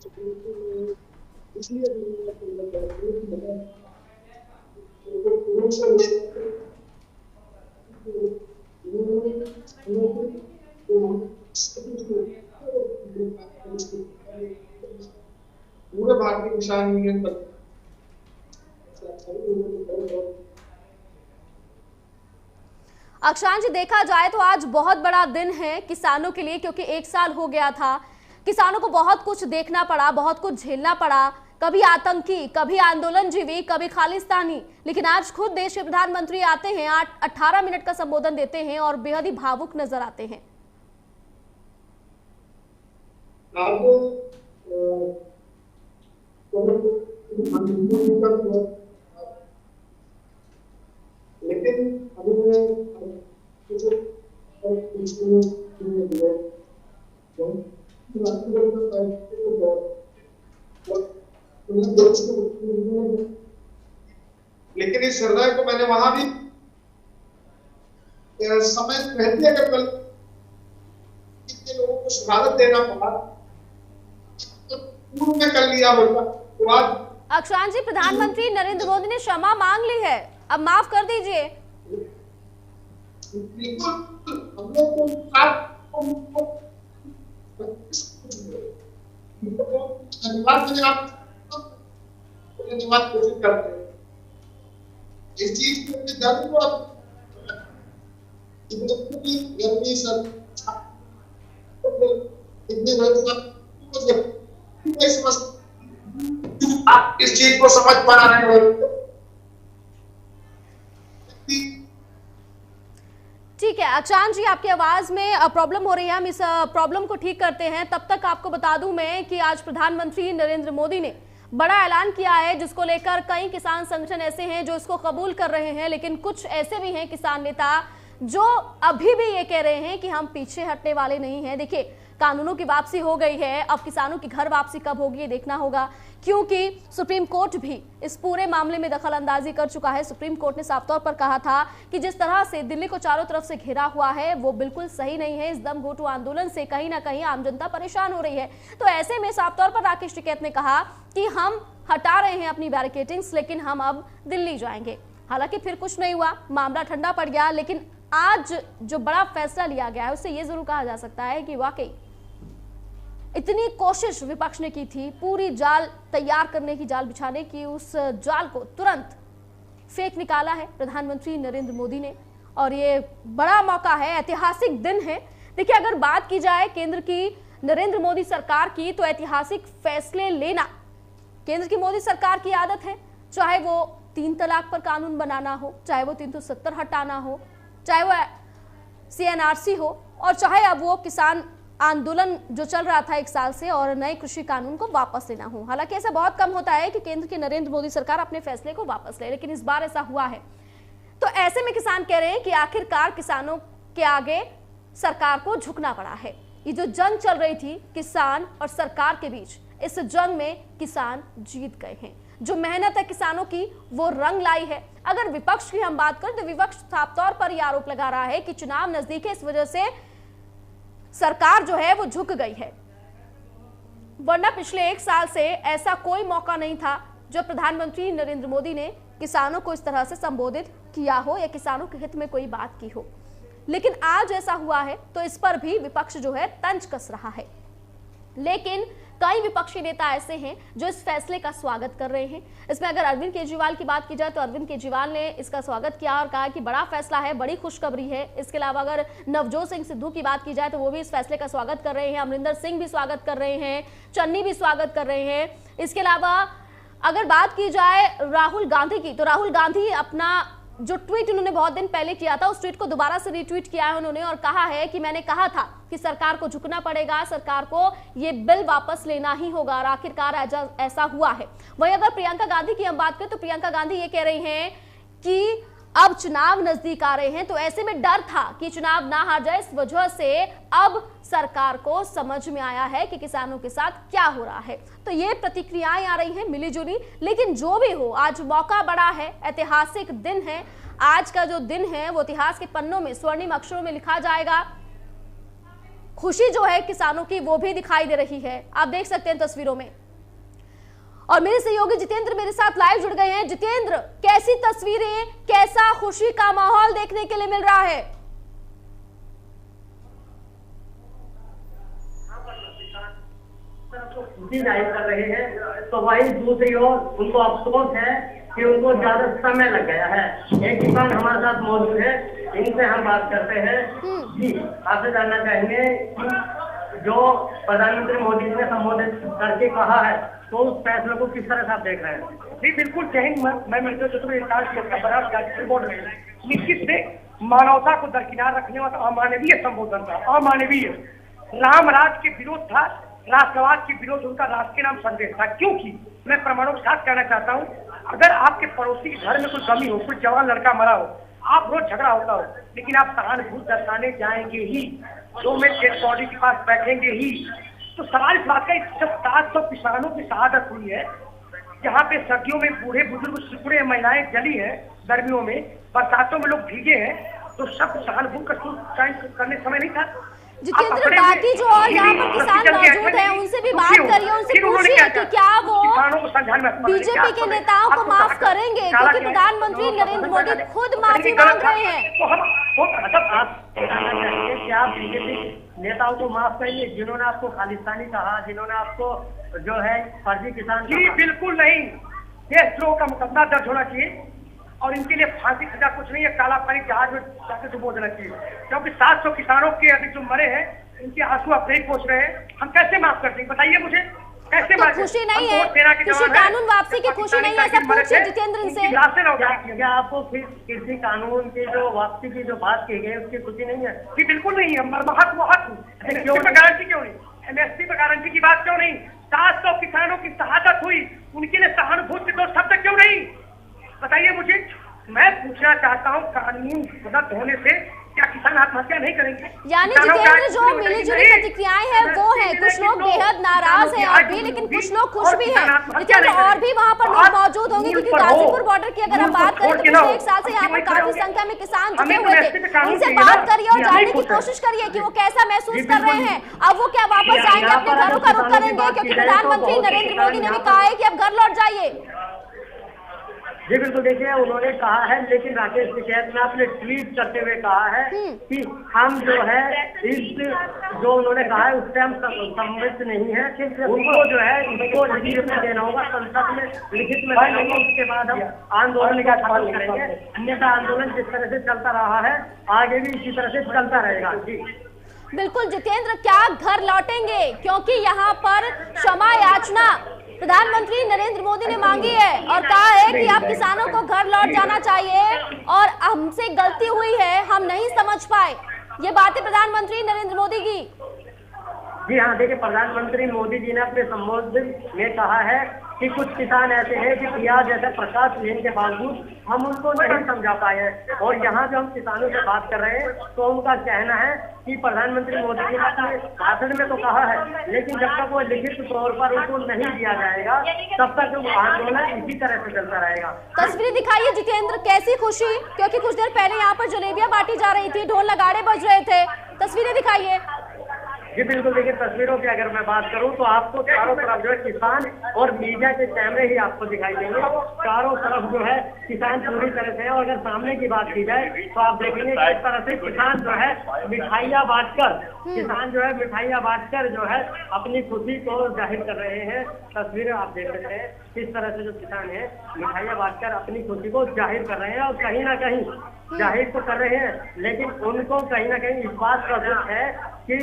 पूरे भारतीय किसान यूनियन पर अक्षांश जी, देखा जाए तो आज बहुत बड़ा दिन है किसानों के लिए, क्योंकि एक साल हो गया था। किसानों को बहुत कुछ देखना पड़ा, बहुत कुछ झेलना पड़ा, कभी आतंकी, कभी आंदोलनजीवी, कभी खालिस्तानी, लेकिन आज खुद देश के प्रधानमंत्री आते हैं, 18 मिनट का संबोधन देते हैं और बेहद ही भावुक नजर आते हैं। लेकिन अभी लेकिन इस हृदय को मैंने वहां भी समय रहती है, अगर कल कितने लोगों को शहादत देना पड़ा तो पूर्व में कर लिया होता तो आज। अक्षांश जी, प्रधानमंत्री नरेंद्र मोदी ने क्षमा मांग ली है, अब माफ कर दीजिए। बिल्कुल, हम लोग को धन्यवाद कोशिश करते हैं इस चीज के दर्द को गर्मी सब आप इस चीज को समझ पा रहे हो। ठीक है अक्षांश जी, आपकी आवाज में प्रॉब्लम हो रही है, हम इस प्रॉब्लम को ठीक करते हैं। तब तक आपको बता दूं मैं कि आज प्रधानमंत्री नरेंद्र मोदी ने बड़ा ऐलान किया है, जिसको लेकर कई किसान संगठन ऐसे हैं जो इसको कबूल कर रहे हैं, लेकिन कुछ ऐसे भी हैं किसान नेता जो अभी भी ये कह रहे हैं कि हम पीछे हटने वाले नहीं हैं। देखिए, कानूनों की वापसी हो गई है, अब किसानों की घर वापसी कब होगी ये देखना होगा, क्योंकि सुप्रीम कोर्ट भी इस पूरे मामले में दखल अंदाजी कर चुका है। सुप्रीम कोर्ट ने साफ तौर पर कहा था कि जिस तरह से दिल्ली को चारों तरफ से घेरा हुआ है वो बिल्कुल सही नहीं है। इस दम घोटू आंदोलन से कहीं ना कहीं आम जनता परेशान हो रही है। तो ऐसे में साफ तौर पर राकेश टिकैत ने कहा कि हम हटा रहे हैं अपनी बैरिकेडिंग्स, लेकिन हम अब दिल्ली जाएंगे। हालांकि फिर कुछ नहीं हुआ, मामला ठंडा पड़ गया, लेकिन आज जो बड़ा फैसला लिया गया है उससे ये जरूर कहा जा सकता है कि वाकई इतनी कोशिश विपक्ष ने की थी, पूरी जाल तैयार करने की, जाल बिछाने की, उस जाल को तुरंत फेंक निकाला है प्रधानमंत्री नरेंद्र मोदी ने। और ये बड़ा मौका है, ऐतिहासिक दिन है। देखिए, अगर बात की जाए केंद्र की नरेंद्र मोदी सरकार की, तो ऐतिहासिक फैसले लेना केंद्र की मोदी सरकार की आदत है। चाहे वो 3 तलाक पर कानून बनाना हो, चाहे वो 370 हटाना हो, चाहे वो CNRC हो, और चाहे अब वो किसान आंदोलन जो चल रहा था 1 साल से और नए कृषि कानून को वापस लेना हो। हालांकि ऐसा बहुत कम होता है कि केंद्र की नरेंद्र मोदी सरकार अपने फैसले को वापस ले, लेकिन इस बार ऐसा हुआ है। तो ऐसे में किसान कह रहे हैं कि आखिरकार किसानों के आगे सरकार को झुकना पड़ा है। ये जो जंग चल रही थी किसान और सरकार के बीच, इस जंग में किसान जीत गए हैं। जो मेहनत है किसानों की वो रंग लाई है। अगर विपक्ष की हम बात करें तो विपक्ष साफ तौर पर यह आरोप लगा रहा है कि चुनाव नजदीक है, इस वजह से सरकार जो है वो झुक गई है, वरना पिछले 1 साल से ऐसा कोई मौका नहीं था जो प्रधानमंत्री नरेंद्र मोदी ने किसानों को इस तरह से संबोधित किया हो या किसानों के हित में कोई बात की हो। लेकिन आज ऐसा हुआ है तो इस पर भी विपक्ष जो है तंज कस रहा है। लेकिन कई विपक्षी नेता ऐसे हैं जो इस फैसले का स्वागत कर रहे हैं। इसमें अगर अरविंद केजरीवाल की बात की जाए तो अरविंद केजरीवाल ने इसका स्वागत किया और कहा कि बड़ा फैसला है, बड़ी खुशखबरी है। इसके अलावा अगर नवजोत सिंह सिद्धू की बात की जाए तो वो भी इस फैसले का स्वागत कर रहे हैं, अमरिंदर सिंह भी स्वागत कर रहे हैं, चन्नी भी स्वागत कर रहे हैं। इसके अलावा अगर बात की जाए राहुल गांधी की, तो राहुल गांधी अपना जो ट्वीट उन्होंने बहुत दिन पहले किया था उस ट्वीट को दोबारा से रीट्वीट किया है उन्होंने और कहा है कि मैंने कहा था कि सरकार को झुकना पड़ेगा, सरकार को ये बिल वापस लेना ही होगा और आखिरकार ऐसा हुआ है। वहीं अगर प्रियंका गांधी की हम बात करें तो प्रियंका गांधी ये कह रही हैं कि अब चुनाव नजदीक आ रहे हैं, तो ऐसे में डर था कि चुनाव ना हार जाए, इस वजह से अब सरकार को समझ में आया है कि किसानों के साथ क्या हो रहा है। तो ये प्रतिक्रियाएं आ रही हैं मिली जुली। लेकिन जो भी हो, आज मौका बड़ा है, ऐतिहासिक दिन है। आज का जो दिन है वो इतिहास के पन्नों में स्वर्णिम अक्षरों में लिखा जाएगा। खुशी जो है किसानों की वो भी दिखाई दे रही है, आप देख सकते हैं तस्वीरों में। और मेरे सहयोगी जितेंद्र मेरे साथ लाइव जुड़ गए हैं। जितेंद्र, कैसी तस्वीरें, कैसा खुशी का माहौल देखने के लिए मिल रहा है? खुशी जाहिर कर रहे हैं, तो वही दूसरी ओर उनको अफसोस है कि उनको ज्यादा समय लग गया है। एक किसान हमारे साथ मौजूद है, इनसे हम बात करते हैं। जी, आपसे जानना चाहेंगे कि जो प्रधानमंत्री मोदी जी ने संबोधित करके कहा है, तो उस फैसले को किस तरह से आप देख रहे हैं? जी बिल्कुल, जय हिंद। मैं मिलकर निश्चित से मानवता को दरकिनार रखने वाला अमानवीय संबोधन था, अमानवीय। राम राज के विरोध था, राष्ट्रवाद के विरोध उनका राष्ट्र के नाम संदेश था। क्योंकि मैं प्रमाणों के साथ कहना चाहता हूँ, अगर आपके पड़ोसी के घर में कोई कमी हो, कोई जवान लड़का मरा हो, आप रोज झगड़ा होता हो, लेकिन आप सहानुभूति दर्शाने जाएंगे ही, 2 मिनट डेड बॉडी के पास बैठेंगे ही। तो सवाल इस बात का, जब 700 किसानों की शहादत हुई है, जहाँ पे सर्दियों में बूढ़े बुजुर्ग सिकुड़े महिलाएं जली है, गर्मियों में बरसातों में लोग भीगे हैं, तो सब सहानुभूति करने समय नहीं था। जितेंद्र, बाकी जो और यहाँ पर किसान मौजूद हैं उनसे भी बात करिए, उनसे पूछिए कि क्या वो बीजेपी के नेताओं को माफ करेंगे, क्योंकि प्रधानमंत्री नरेंद्र मोदी खुद माफी मांग रहे हैं। तो हम आप कहना चाहेंगे कि आप बीजेपी नेताओं को माफ करेंगे जिन्होंने आपको खालिस्तानी कहा, जिन्होंने आपको जो है फर्जी किसान? जी बिल्कुल नहीं, देशद्रोह का मुकदमा दर्ज होना चाहिए और इनके लिए फांसी सजा कुछ नहीं है, काला पानी जहाज में जाकर डुबो देना चाहिए। क्योंकि 700 किसानों के अभी जो मरे हैं, इनके आंसू आप नहीं पहुंच रहे हैं, हम कैसे माफ कर देंगे? बताइए मुझे, कैसे माफ? खुशी नहीं है, खुशी कानून वापसी की खुशी नहीं है, ऐसा पूछिए जितेंद्र इनसे। क्या आपको फिर कृषि कानून की जो वापसी की जो बात की गई उसकी खुशी नहीं है? जी बिल्कुल नहीं है, मरमहत वो हक पर गारंटी क्यों नहीं, एमएसपी पर गारंटी की बात क्यों नहीं? 700 किसानों की शहादत हुई, उनके लिए सहानुभूति के 2 शब्द क्यों नहीं? बताइए मुझे। मैं पूछना चाहता हूँ, कानून मदद होने से क्या किसान आत्महत्या नहीं करेंगे? यानी जितेंद्र, जो मिली-जुली प्रतिक्रियाएं हैं वो है, कुछ लोग बेहद नाराज हैं और भी, लेकिन कुछ लोग खुश भी हैं। जितेंद्र, और भी वहां पर लोग मौजूद होंगे, क्योंकि गाजीपुर बॉर्डर की अगर हम बात करें तो पिछले 1 साल से यहाँ पर काफी संख्या में किसान जुटे हुए थे। उनसे बात करिए और जानने की कोशिश करिए कि वो कैसा महसूस कर रहे हैं। अब वो क्या वापस जाएंगे, अपने घरों का रुख करेंगे? क्योंकि प्रधानमंत्री नरेंद्र मोदी ने भी कहा है कि अब घर लौट जाइए। जी बिल्कुल, देखिए उन्होंने कहा है, लेकिन राकेश टिकैत ने अपने ट्वीट करते हुए कहा है कि हम जो है इस जो उन्होंने कहा है उससे हम सम्मिलित नहीं है, उनको जो है उसको लिखित में देना होगा, संसद में लिखित में देना होगा, उसके बाद हम आंदोलन का खत्म करेंगे। अन्यथा आंदोलन जिस तरह से चलता रहा है आगे भी इसी तरह से चलता रहेगा। जी बिल्कुल जितेंद्र, क्या घर लौटेंगे? क्योंकि यहाँ पर क्षमा याचना प्रधानमंत्री नरेंद्र मोदी ने मांगी है और कहा है कि आप किसानों को घर लौट जाना चाहिए और हमसे गलती हुई है, हम नहीं समझ पाए। ये बातें प्रधानमंत्री नरेंद्र मोदी की। जी हाँ, देखिए प्रधानमंत्री मोदी जी ने अपने संबोधन में कहा है कि कुछ किसान ऐसे हैं कि प्याज जैसा प्रकाश लेने के बावजूद हम उनको नहीं समझा पाए हैं। और यहाँ जो हम किसानों से बात कर रहे हैं तो उनका कहना है कि प्रधानमंत्री मोदी जी ने अपने भाषण में तो कहा है, लेकिन जब तक वो लिखित तौर पर उनको नहीं दिया जाएगा तब तक वो आंदोलन इसी तरह से चलता रहेगा। तस्वीरें दिखाइए जितेंद्र, कैसी खुशी, क्योंकि कुछ देर पहले यहाँ पर जलेबियां बांटी जा रही थी, ढोल नगाड़े बज रहे थे। तस्वीरें दिखाइए। जी बिल्कुल, देखिए तस्वीरों की अगर मैं बात करूं तो आपको चारों तरफ जो है किसान और मीडिया के कैमरे ही आपको दिखाई देंगे। चारों तरफ जो है किसान पूरी तरह से है। और अगर सामने की बात की जाए तो आप देखेंगे किस तरह से किसान जो है मिठाइयाँ बांटकर जो है अपनी खुशी को जाहिर कर रहे हैं। तस्वीरें आप देख सकते हैं किस तरह से जो किसान है मिठाइयाँ बांटकर अपनी खुशी को जाहिर कर रहे हैं। और कहीं ना कहीं जाहिर तो कर रहे हैं, लेकिन उनको कहीं ना कहीं इस बात का दुख है कि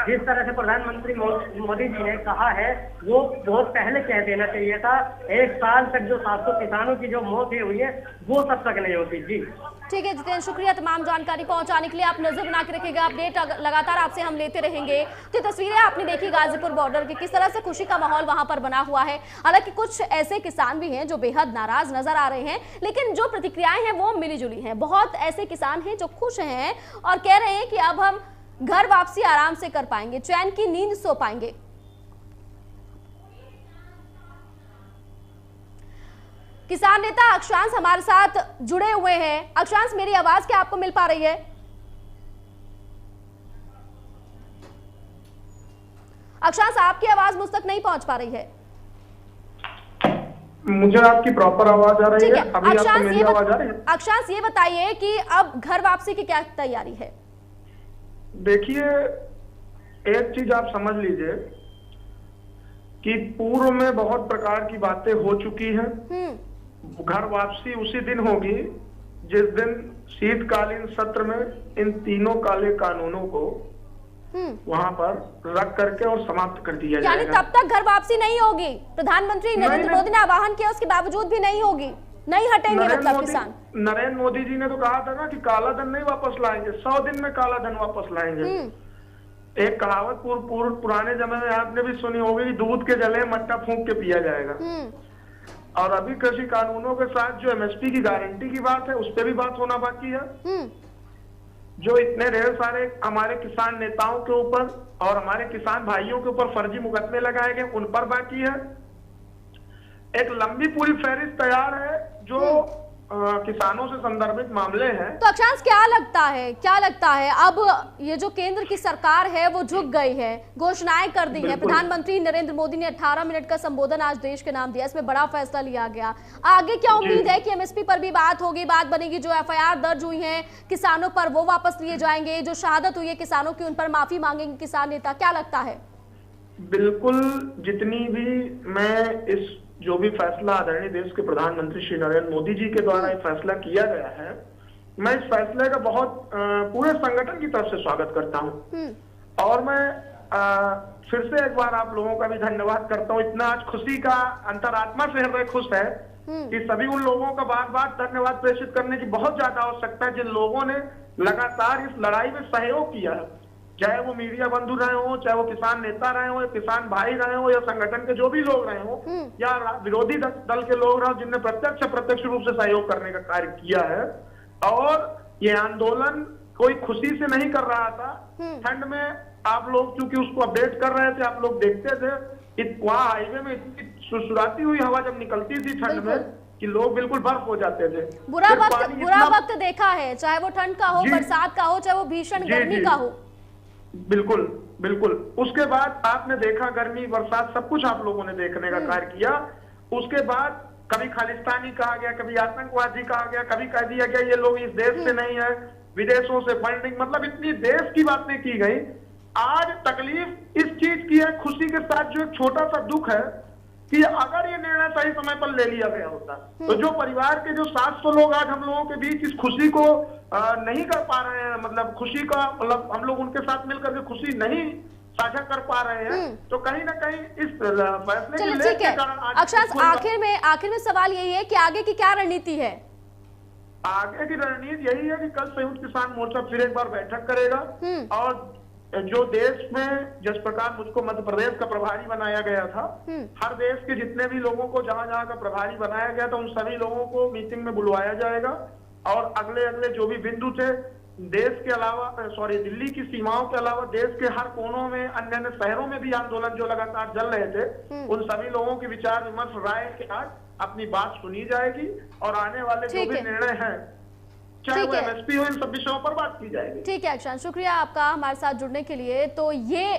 जिस तरह से प्रधानमंत्री मोदी जी ने कहा है वो बहुत पहले कह देना चाहिए था। 1 साल तक जो 700 किसानों की जो मौतें हुई है वो तब तक नहीं होती। जी ठीक है जितेंद्र, शुक्रिया तमाम जानकारी पहुंचाने के लिए। आप नजर बना के रखिएगा, अपडेट लगातार आपसे हम लेते रहेंगे। तो तस्वीरें आपने देखी गाजीपुर बॉर्डर की, किस तरह से खुशी का माहौल वहां पर बना हुआ है। हालांकि कुछ ऐसे किसान भी हैं जो बेहद नाराज नजर आ रहे हैं, लेकिन जो प्रतिक्रियाएं हैं वो मिली जुली हैं। बहुत ऐसे किसान हैं जो खुश हैं और कह रहे हैं कि अब हम घर वापसी आराम से कर पाएंगे, चैन की नींद सो पाएंगे। किसान नेता अक्षांश हमारे साथ जुड़े हुए हैं। अक्षांश, मेरी आवाज क्या आपको मिल पा रही है? अक्षांश, आपकी आवाज मुझ तक नहीं पहुंच पा रही है। मुझे आपकी प्रॉपर आवाज आ रही है। अभी आपको अक्षांश मेरी आवाज आ रही है? अक्षांश, ये बताइए कि अब घर वापसी की क्या तैयारी है? देखिए, एक चीज आप समझ लीजिए कि पूर्व में बहुत प्रकार की बातें हो चुकी हैं। घर वापसी उसी दिन होगी जिस दिन शीतकालीन सत्र में इन तीनों काले कानूनों को वहां पर रख करके और समाप्त कर दिया जाएगा। यानी तब तक घर वापसी नहीं होगी? प्रधानमंत्री नरेंद्र मोदी ने आह्वान किया, उसके बावजूद भी नहीं होगी, नहीं हटेंगे मतलब किसान? नरेंद्र मोदी जी ने तो कहा था ना कि काला धन नहीं वापस लाएंगे, 100 दिन में काला धन वापस लाएंगे। एक कहावत पुराने जमाने में आपने भी सुनी होगी कि दूध के जले मट्टा फूंक के पिया जाएगा। और अभी कृषि कानूनों के साथ जो एमएसपी की गारंटी की बात है, उस पर भी बात होना बाकी है। जो इतने ढेर सारे हमारे किसान नेताओं के ऊपर और हमारे किसान भाइयों के ऊपर फर्जी मुकदमे लगाए गए, उन पर बाकी है। एक लंबी पूरी फहरिस्त तैयार है जो किसानों से संदर्भित मामले हैं। तो अक्षांश, क्या लगता है अब ये जो केंद्र की सरकार है वो झुक गई है, घोषणाएं कर दी है। प्रधानमंत्री नरेंद्र मोदी ने 18 मिनट का संबोधन आज देश के नाम दिया, इसमें बड़ा फैसला लिया गया। आगे क्या उम्मीद है कि एमएसपी पर भी बात होगी, बात बनेगी? जो एफआईआर दर्ज हुई है किसानों पर वो वापस लिए जाएंगे, जो शहादत हुई है किसानों की उन पर माफी मांगेंगे किसान नेता, क्या लगता है? बिल्कुल, जितनी भी मैं इस जो भी फैसला आदरणीय देश के प्रधानमंत्री श्री नरेंद्र मोदी जी के द्वारा ये फैसला किया गया है, मैं इस फैसले का बहुत पूरे संगठन की तरफ से स्वागत करता हूं। और मैं फिर से एक बार आप लोगों का भी धन्यवाद करता हूं। इतना आज खुशी का अंतरात्मा से हृदय खुश है कि सभी उन लोगों का बार बार धन्यवाद प्रेषित करने की बहुत ज्यादा आवश्यकता है जिन लोगों ने लगातार इस लड़ाई में सहयोग किया है, चाहे वो मीडिया बंधु रहे हो, चाहे वो किसान नेता रहे हो, या किसान भाई रहे हो, या संगठन के जो भी लोग रहे हो, या विरोधी दल के लोग रहे हो, जिनने प्रत्यक्ष अप्रत्यक्ष रूप से सहयोग करने का कार्य किया है। और ये आंदोलन कोई खुशी से नहीं कर रहा था। ठंड में आप लोग चूंकि उसको अपडेट कर रहे थे, आप लोग देखते थे वहां हाईवे में इतनी सुसुराती हुई हवा जब निकलती थी ठंड में कि लोग बिल्कुल बर्फ हो जाते थे। बुरा वक्त देखा है, चाहे वो ठंड का हो, बरसात का हो, चाहे वो भीषण गर्मी का हो। बिल्कुल बिल्कुल। उसके बाद आपने देखा गर्मी बरसात सब कुछ आप लोगों ने देखने का कार्य किया। उसके बाद कभी खालिस्तानी कहा गया, कभी आतंकवादी कहा गया, कभी कह दिया गया ये लोग इस देश से नहीं है, विदेशों से फंडिंग, मतलब इतनी देश की बातें की गई। आज तकलीफ इस चीज की है, खुशी के साथ जो एक छोटा सा दुख है कि अगर ये निर्णय सही समय पर ले लिया गया होता तो जो परिवार के जो 700 लोग आज हम लोगों के बीच इस खुशी को नहीं कर पा रहे हैं, मतलब खुशी का मतलब हम लोग उनके साथ मिलकर के खुशी नहीं साझा कर पा रहे हैं, तो कहीं ना कहीं इस फैसले की लेट के कारण। अक्षांश, आखिर में सवाल यही है कि आगे की क्या रणनीति है? आगे की रणनीति यही है कि कल संयुक्त किसान मोर्चा फिर एक बार बैठक करेगा और जो देश में जिस प्रकार मुझको मध्य प्रदेश का प्रभारी बनाया गया था, हर देश के जितने भी लोगों को जहां जहां का प्रभारी बनाया गया था उन सभी लोगों को मीटिंग में बुलवाया जाएगा और अगले अगले जो भी बिंदु थे देश के अलावा दिल्ली की सीमाओं के अलावा देश के हर कोनों में अन्य अन्य शहरों में भी आंदोलन जो लगातार चल रहे थे, उन सभी लोगों की विचार विमर्श राय के साथ अपनी बात सुनी जाएगी और आने वाले जो भी निर्णय है चाहे वो एमएसपी हो, इन सब विषयों पर बात की जाएगी। ठीक है अक्षांश, शुक्रिया आपका हमारे साथ जुड़ने के लिए। तो ये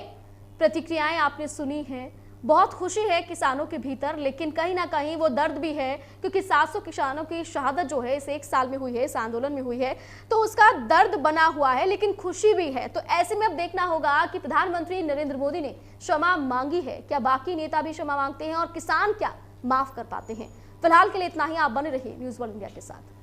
प्रतिक्रियाएं आपने सुनी हैं, बहुत खुशी है किसानों के भीतर, लेकिन कहीं ना कहीं वो दर्द भी है क्योंकि 700 किसानों की शहादत जो है इस एक साल में हुई है, इस आंदोलन में हुई है, तो उसका दर्द बना हुआ है, लेकिन खुशी भी है। तो ऐसे में अब देखना होगा कि प्रधानमंत्री नरेंद्र मोदी ने क्षमा मांगी है, क्या बाकी नेता भी क्षमा मांगते हैं और किसान क्या माफ कर पाते हैं। फिलहाल के लिए इतना ही, आप बने रहिए न्यूज़ वर्ल्ड इंडिया के साथ।